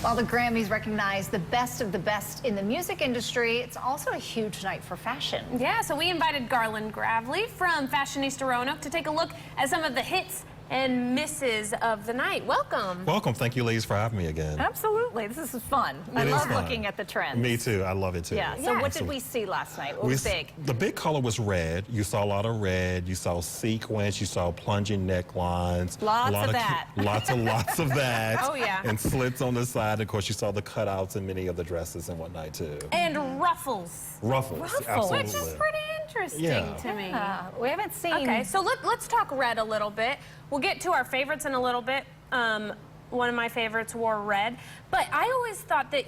While the Grammys recognize the best of the best in the music industry, it's also a huge night for fashion. Yeah, so we invited Garland Gravely from Fashionista Roanoke to take a look at some of the hits and misses of the night. Welcome. Welcome. Thank you, ladies, for having me again. Absolutely. This is fun. I love looking at the trends. Me too. I love it too. Yeah. So what did we see last night? What was big? The big color was red. You saw a lot of red. You saw sequins. You saw plunging necklines. Lots of that. Lots of that. Oh, yeah. And slits on the side. Of course, you saw the cutouts in many of the dresses and whatnot too. And ruffles. Ruffles. Absolutely. Which is pretty interesting to me. We haven't seen... Okay, so let's talk red a little bit. We'll get to our favorites in a little bit. One of my favorites wore red. But I always thought that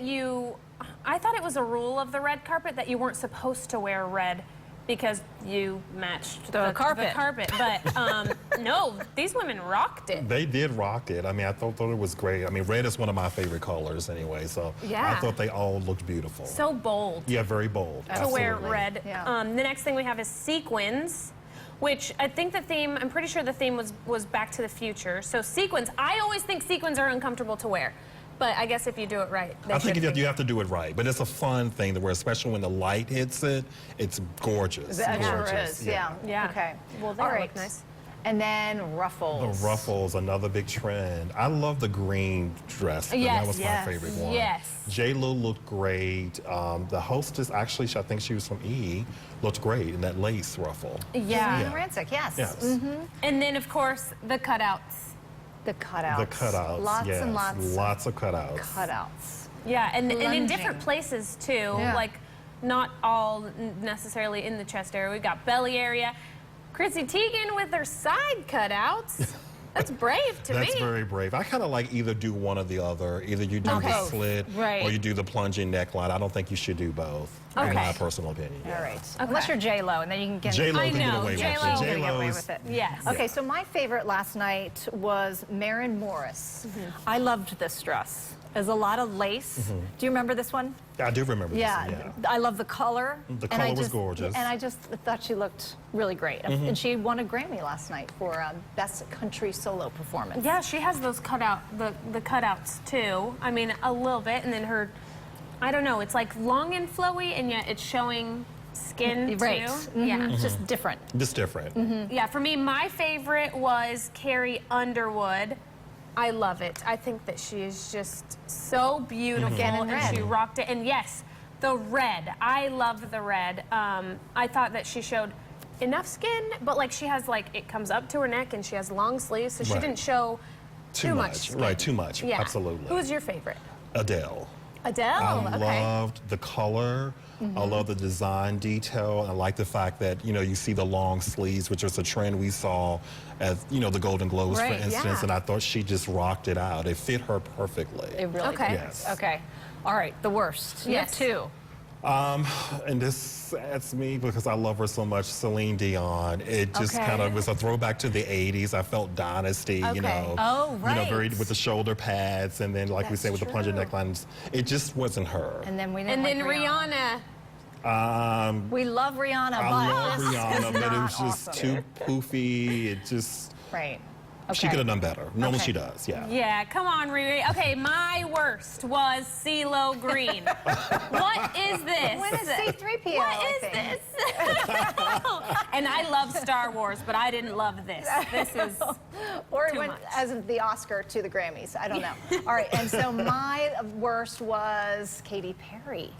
I thought it was a rule of the red carpet that you weren't supposed to wear red because you matched the carpet. But no, these women rocked it. They did rock it. I mean, I thought it was great. I mean, red is one of my favorite colors anyway, so yeah. I thought they all looked beautiful. So bold. Yeah, very bold. To wear red. Yeah. The next thing we have is sequins, which I think the theme, I'm pretty sure the theme was Back to the Future. So sequins, I always think sequins are uncomfortable to wear. But I guess if you do it right, I think you have to do it right. But it's a fun thing to wear, especially when the light hits it. It's gorgeous. That sure is, yeah. Okay. Well, they look nice. And then ruffles. The ruffles, another big trend. I love the green dress. Yes, that was my favorite one. Yes. J-Lo looked great. The hostess, actually, I think she was from E, looked great in that lace ruffle. Yeah. Rancic, yes. And then, of course, the cutouts. The cutouts. The cutouts. Lots and lots. Lots of cutouts. Cutouts. Yeah, and in different places too. Yeah. Like not all necessarily in the chest area. We've got belly area. Chrissy Teigen with her side cutouts. That's brave to me. That's very brave. I kind of like either do one or the other. Either you do the slit or you do the plunging neckline. I don't think you should do both, in my personal opinion. All right. Unless you're J-Lo, and then you can get J-Lo can get away with it. Yes. Okay, so my favorite last night was Maren Morris. I loved this dress. There's a lot of lace. Do you remember this one? I do remember this one, yeah. I love the color. The color was gorgeous. And I just thought she looked really great. And she won a Grammy last night for Best Country Solo Performance. Yeah, she has those the cutouts too. I mean, a little bit, and then her, I don't know, it's like long and flowy, and yet it's showing skin too. Yeah. It's just different. Just different. Yeah, for me, my favorite was Carrie Underwood. I love it. I think that she is just so beautiful, and she rocked it. And yes, the red. I love the red. I thought that she showed enough skin, but like she has it comes up to her neck, and she has long sleeves, so she didn't show too much skin. Right, too much. Yeah. Absolutely. Who was your favorite? Adele. Adele. I loved the color. I love the design detail. I like the fact that, you see the long sleeves, which was a trend we saw at, the Golden Globes, for instance, and I thought she just rocked it out. It fit her perfectly. It really did. Yes. Okay. All right, the worst. Yes. Two. And this sadens me because I love her so much, Celine Dion. It just kind of was a throwback to the 80s. I felt Dynasty, Oh, right. very with the shoulder pads, and then, like we said, with the plunging necklines. It just wasn't her. And then we didn't Rihanna. We love Rihanna, I love Rihanna, but it was just too poofy. It just... Right. She could have done better. Normally she does, yeah. Yeah, come on, Riri. Okay, my worst was CeeLo Green. What is this? When is C-3PO? What is this? And I love Star Wars, but I didn't love this. This is Or it went as the Oscar to the Grammys. I don't know. All right, and so my worst was Katy Perry.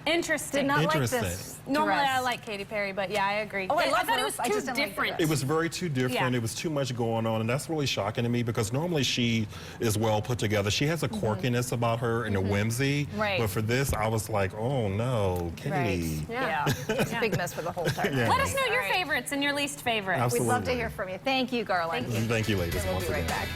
Interesting. Did not like this. Normally I like Katy Perry, but yeah, I agree. Oh, I thought it was too different. It was very too different. It was too much going on, and that's really shocking to me because normally she is well put together. She has a quirkiness about her and a whimsy. Right. But for this, I was like, oh no, Katy. Yeah. It's a big miss for the whole time. Let us know your favorites and your least favorite. Absolutely. We'd love to hear from you. Thank you, Garland. Thank you, ladies. We'll be right back.